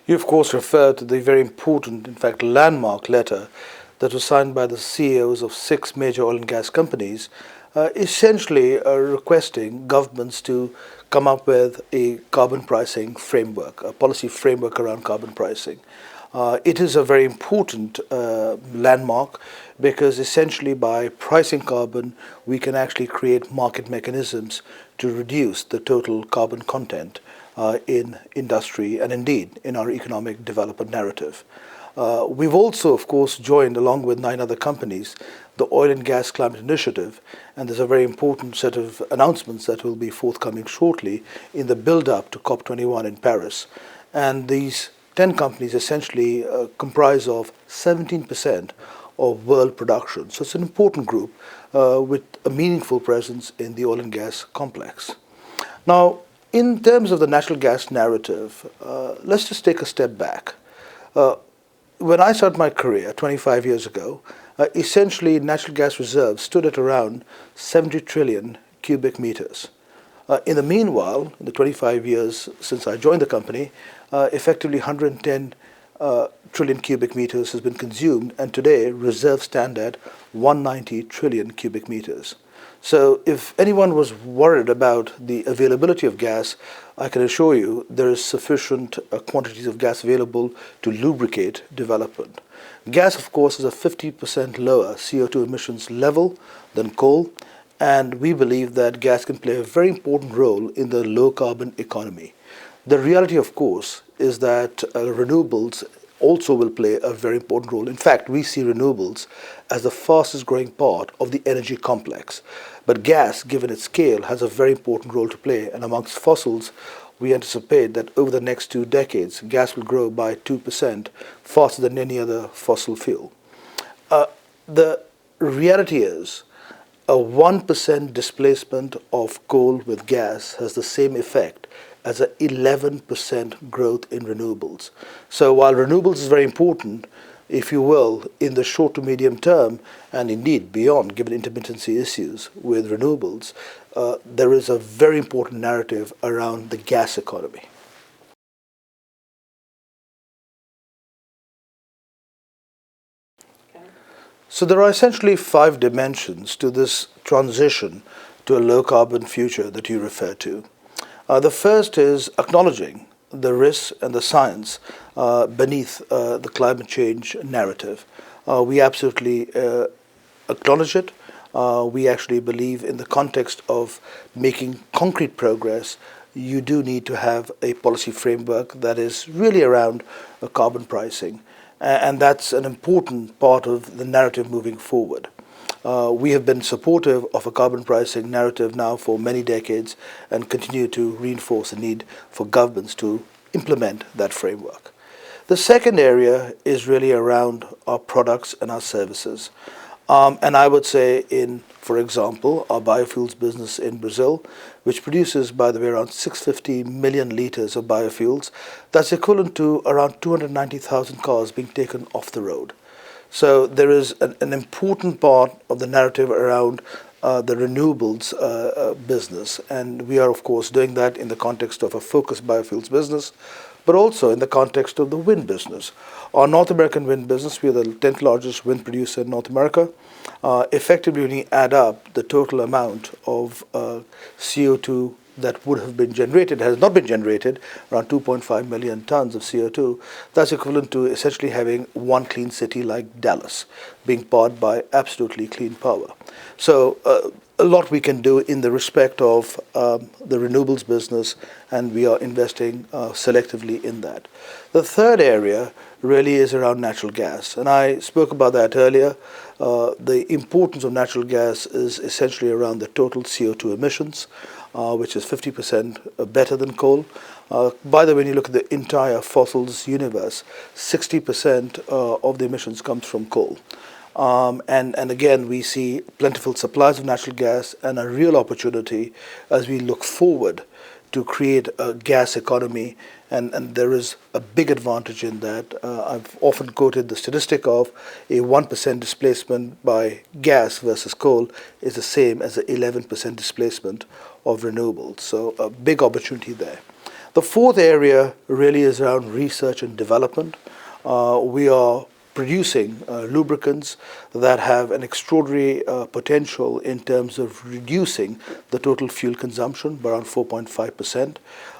You, of course, refer to the very important, in fact, landmark letter that was signed by the CEOs of 6 major oil and gas companies, essentially requesting governments to come up with a carbon pricing framework, a policy framework around carbon pricing. It is a very important landmark because essentially by pricing carbon, we can actually create market mechanisms to reduce the total carbon content in industry and indeed in our economic development narrative. We've also, of course, joined along with 9 other companies the Oil and Gas Climate Initiative, and there's a very important set of announcements that will be forthcoming shortly in the build-up to COP21 in Paris. And these 10 companies essentially comprise of 17% of world production. So it's an important group with a meaningful presence in the oil and gas complex. Now, in terms of the natural gas narrative, let's just take a step back. When I started my career 25 years ago, essentially natural gas reserves stood at around 70 trillion cubic meters. In the meanwhile, in the 25 years since I joined the company, effectively 110 trillion cubic meters has been consumed, and today reserves stand at 190 trillion cubic meters. So if anyone was worried about the availability of gas, I can assure you there is sufficient quantities of gas available to lubricate development. Gas, of course, is a 50% lower CO2 emissions level than coal, and we believe that gas can play a very important role in the low carbon economy. The reality, of course, is that renewables also will play a very important role. In fact, we see renewables as the fastest growing part of the energy complex. But gas, given its scale, has a very important role to play. And amongst fossils, we anticipate that over the next 2 decades, gas will grow by 2% faster than any other fossil fuel. The reality is a 1% displacement of coal with gas has the same effect as an 11% growth in renewables. So while renewables is very important, if you will, in the short to medium term, and indeed beyond, given intermittency issues with renewables, there is a very important narrative around the gas economy. So there are essentially 5 dimensions to this transition to a low carbon future that you refer to. The first is acknowledging the risks and the science beneath the climate change narrative. We absolutely acknowledge it. We actually believe in the context of making concrete progress, you do need to have a policy framework that is really around carbon pricing. And that's an important part of the narrative moving forward. We have been supportive of a carbon pricing narrative now for many decades and continue to reinforce the need for governments to implement that framework. The second area is really around our products and our services. And I would say for example, our biofuels business in Brazil, which produces, by the way, around 650 million liters of biofuels, that's equivalent to around 290,000 cars being taken off the road. So there is an important part of the narrative around the renewables business, and we are, of course, doing that in the context of a focused biofuels business, but also in the context of the wind business. Our North American wind business, we are the 10th largest wind producer in North America. Effectively, when you add up the total amount of CO2 that would have been generated, has not been generated, around 2.5 million tons of CO2, that's equivalent to essentially having one clean city like Dallas, being powered by absolutely clean power. So a lot we can do in the respect of the renewables business, and we are investing selectively in that. The third area really is around natural gas, and I spoke about that earlier. The importance of natural gas is essentially around the total CO2 emissions, which is 50% better than coal. By the way, when you look at the entire fossils universe, 60% of the emissions comes from coal. And again, we see plentiful supplies of natural gas and a real opportunity as we look forward to create a gas economy, and there is a big advantage in that. I've often quoted the statistic of a 1% displacement by gas versus coal is the same as an 11% displacement of renewables. So a big opportunity there. The fourth area really is around research and development. We are producing lubricants that have an extraordinary potential in terms of reducing the total fuel consumption by around 4.5%.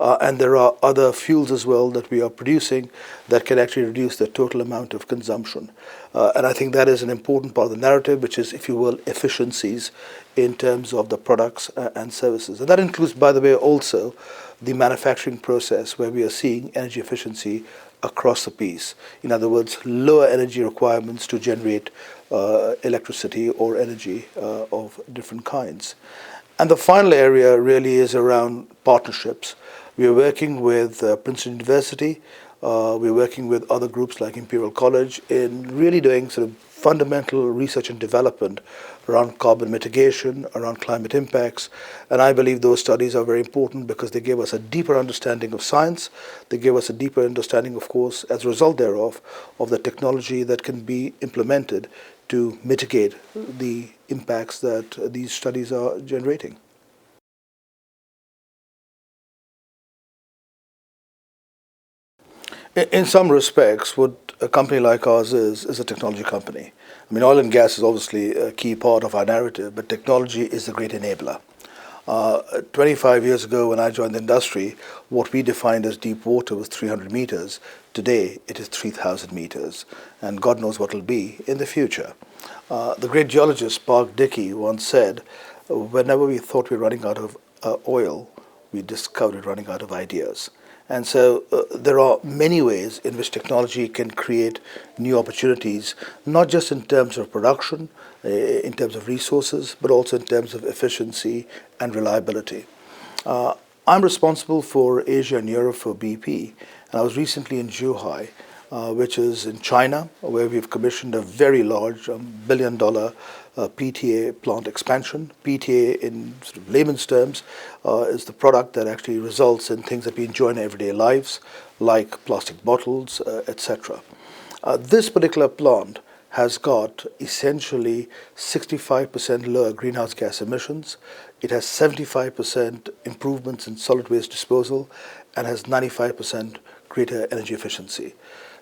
And there are other fuels as well that we are producing that can actually reduce the total amount of consumption. And I think that is an important part of the narrative, which is, if you will, efficiencies in terms of the products and services. And that includes, by the way, also the manufacturing process, where we are seeing energy efficiency across the piece. In other words, lower energy requirements to generate electricity or energy of different kinds. And the final area really is around partnerships. We are working with Princeton University. We're working with other groups like Imperial College in really doing sort of fundamental research and development around carbon mitigation, around climate impacts. And I believe those studies are very important because they give us a deeper understanding of science. They give us a deeper understanding, of course, as a result thereof, of the technology that can be implemented to mitigate the impacts that these studies are generating. In some respects, what a company like ours is a technology company. I mean, oil and gas is obviously a key part of our narrative, but technology is the great enabler. 25 years ago, when I joined the industry, what we defined as deep water was 300 meters. Today, it is 3,000 meters, and God knows what it'll be in the future. The great geologist Park Dickey once said, whenever we thought we were running out of oil, we discovered running out of ideas. And so there are many ways in which technology can create new opportunities, not just in terms of production, in terms of resources, but also in terms of efficiency and reliability. I'm responsible for Asia and Europe for BP, and I was recently in Zhuhai, which is in China, where we've commissioned a very large $1 billion PTA plant expansion. PTA, in sort of layman's terms, is the product that actually results in things that we enjoy in everyday lives, like plastic bottles, etc. This particular plant has got essentially 65% lower greenhouse gas emissions. It has 75% improvements in solid waste disposal and has 95% greater energy efficiency.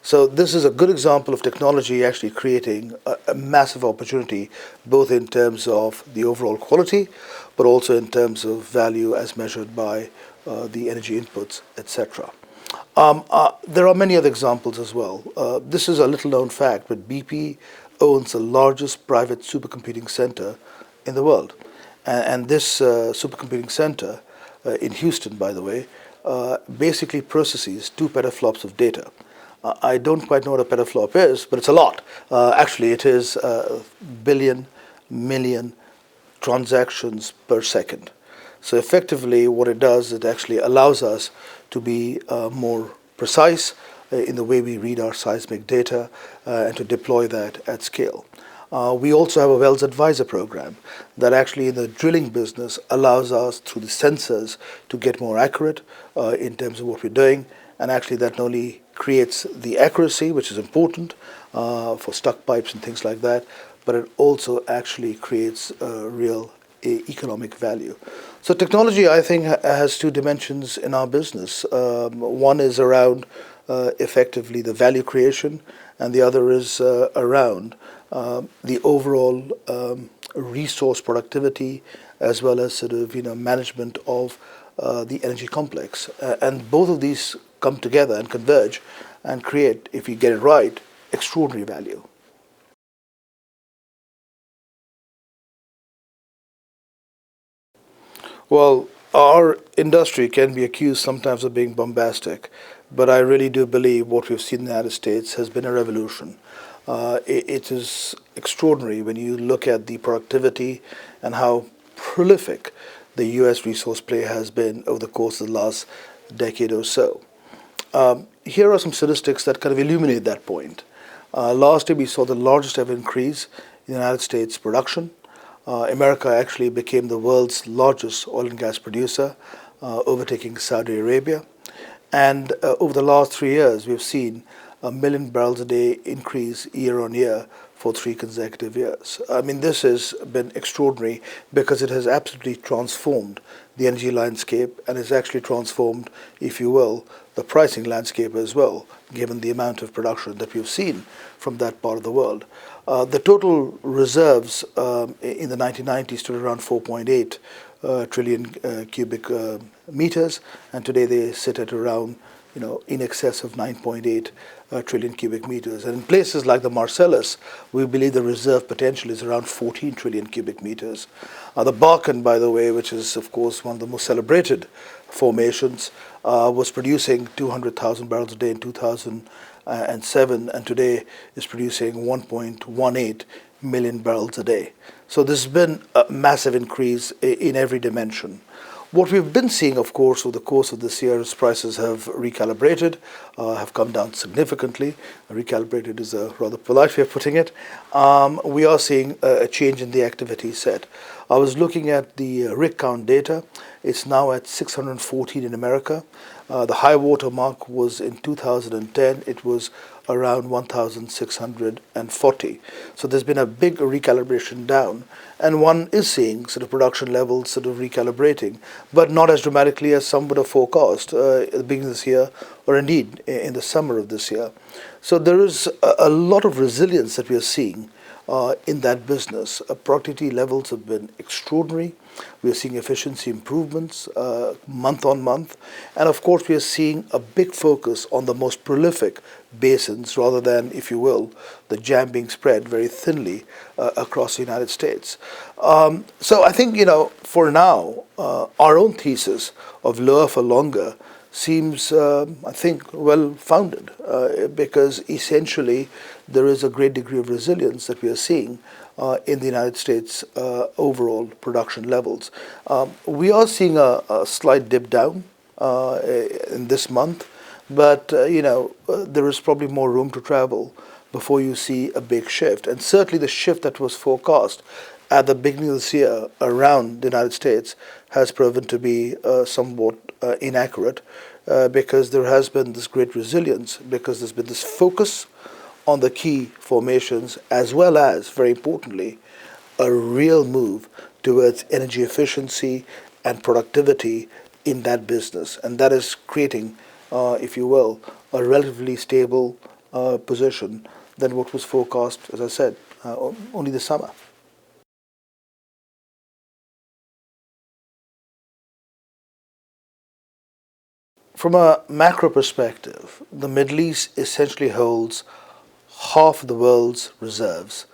So this is a good example of technology actually creating a massive opportunity, both in terms of the overall quality, but also in terms of value as measured by the energy inputs, etc. There are many other examples as well. This is a little known fact, but BP owns the largest private supercomputing center in the world. And this supercomputing center in Houston, by the way, basically processes 2 petaflops of data. I don't quite know what a petaflop is, but it's a lot. Actually, it is a billion, million transactions per second. So effectively, what it does, it actually allows us to be more precise in the way we read our seismic data and to deploy that at scale. We also have a Wells Advisor program that actually in the drilling business allows us through the sensors to get more accurate in terms of what we're doing. And actually that not only creates the accuracy, which is important for stuck pipes and things like that, but it also actually creates real economic value. So technology, I think, has 2 dimensions in our business. One is around effectively the value creation, and the other is around the overall resource productivity, as well as sort of management of the energy complex. And both of these come together and converge and create, if you get it right, extraordinary value. Well, our industry can be accused sometimes of being bombastic, but I really do believe what we've seen in the United States has been a revolution. It is extraordinary when you look at the productivity and how prolific the U.S. resource play has been over the course of the last decade or so. Here are some statistics that kind of illuminate that point. Last year, we saw the largest ever increase in the United States production. America actually became the world's largest oil and gas producer, overtaking Saudi Arabia. And over the last 3 years, we've seen 1 million barrels a day increase year on year for 3 consecutive years. I mean, this has been extraordinary because it has absolutely transformed the energy landscape and has actually transformed, if you will, the pricing landscape as well, given the amount of production that we've seen from that part of the world. The total reserves in the 1990s stood around 4.8 trillion cubic meters, and today they sit at around, in excess of 9.8 trillion cubic meters. And in places like the Marcellus, we believe the reserve potential is around 14 trillion cubic meters. The Bakken, by the way, which is, of course, one of the most celebrated formations, was producing 200,000 barrels a day in 2007, and today is producing 1.18 million barrels a day. So there's been a massive increase in every dimension. What we've been seeing, of course, over the course of this year is prices have recalibrated, have come down significantly. Recalibrated is a rather polite way of putting it. We are seeing a change in the activity set. I was looking at the rig count data. It's now at 614 in America. The high water mark was in 2010. It was around 1,640. So there's been a big recalibration down, and one is seeing sort of production levels sort of recalibrating, but not as dramatically as some would have forecast at the beginning of this year, or indeed in the summer of this year. So there is a lot of resilience that we are seeing in that business. Productivity levels have been extraordinary. We are seeing efficiency improvements month on month. And of course, we are seeing a big focus on the most prolific basins rather than, if you will, the jam being spread very thinly across the United States. So I think, for now, our own thesis of lower for longer seems, I think, well founded because essentially there is a great degree of resilience that we are seeing in the United States overall production levels. We are seeing a slight dip down in this month, but there is probably more room to travel before you see a big shift. And certainly the shift that was forecast at the beginning of this year around the United States has proven to be somewhat inaccurate because there has been this great resilience, because there's been this focus on the key formations, as well as, very importantly, a real move towards energy efficiency and productivity in that business. And that is creating, if you will, a relatively stable position than what was forecast, as I said, only this summer. From a macro perspective, the Middle East essentially holds half of the world's reserves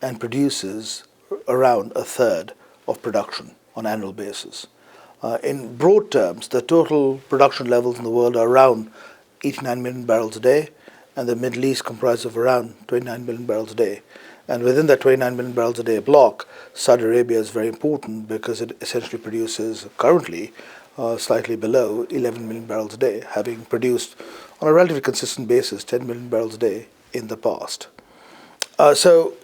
and produces around a third of production on an annual basis. In broad terms, the total production levels in the world are around 89 million barrels a day, and the Middle East comprises of around 29 million barrels a day. And within that 29 million barrels a day block, Saudi Arabia is very important because it essentially produces currently slightly below 11 million barrels a day, having produced on a relatively consistent basis 10 million barrels a day in the past. So,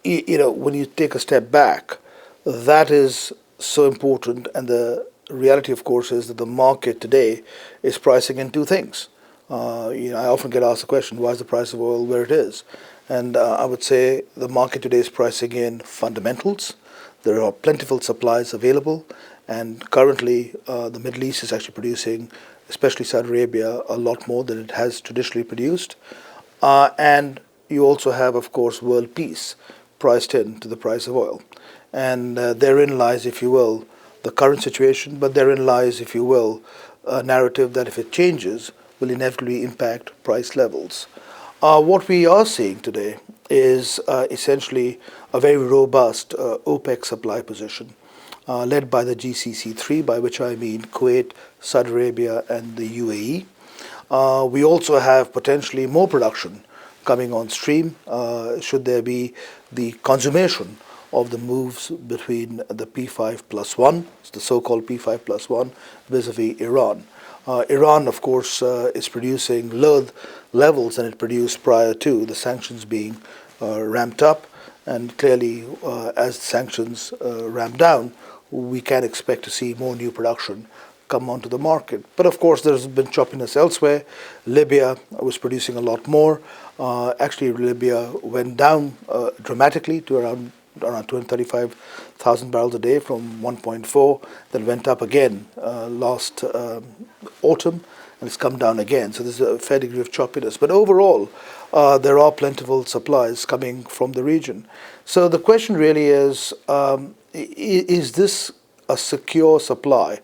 when you take a step back, that is so important, and the reality, of course, is that the market today is pricing in two things. I often get asked the question, why is the price of oil where it is? And I would say the market today is pricing in fundamentals. There are plentiful supplies available, and currently the Middle East is actually producing, especially Saudi Arabia, a lot more than it has traditionally produced. And you also have, of course, world peace priced into the price of oil. And therein lies, if you will, the current situation, but therein lies, if you will, a narrative that if it changes, will inevitably impact price levels. What we are seeing today is essentially a very robust OPEC supply position, led by the GCC3, by which I mean Kuwait, Saudi Arabia, and the UAE. We also have potentially more production coming on stream should there be the consummation of the moves between the P5+1, the so-called P5+1, vis-a-vis Iran. Iran, of course, is producing lower levels than it produced prior to the sanctions being ramped up, and clearly as sanctions ramp down, we can expect to see more new production come onto the market. But of course, there's been choppiness elsewhere. Libya was producing a lot more. Actually, Libya went down dramatically to around 235,000 barrels a day from 1.4, then went up again last autumn, and it's come down again. So there's a fair degree of choppiness. But overall, there are plentiful supplies coming from the region. So the question really is this a secure supply?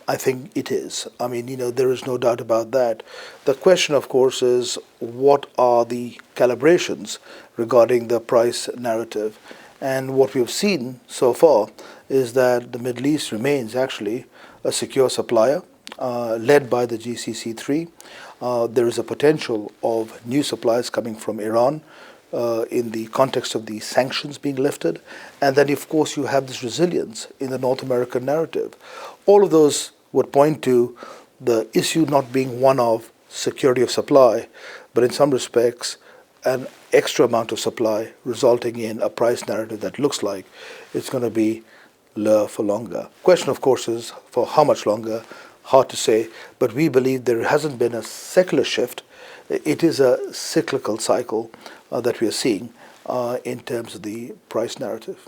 I think it is. I mean, there is no doubt about that. The question, of course, is what are the calibrations regarding the price narrative? And what we've seen so far is that the Middle East remains actually a secure supplier, led by the GCC3. There is a potential of new supplies coming from Iran in the context of the sanctions being lifted. And then, of course, you have this resilience in the North American narrative. All of those would point to the issue not being one of security of supply, but in some respects, an extra amount of supply resulting in a price narrative that looks like it's going to be lower for longer. Question, of course, is for how much longer? Hard to say, but we believe there hasn't been a secular shift. It is a cyclical cycle that we are seeing in terms of the price narrative.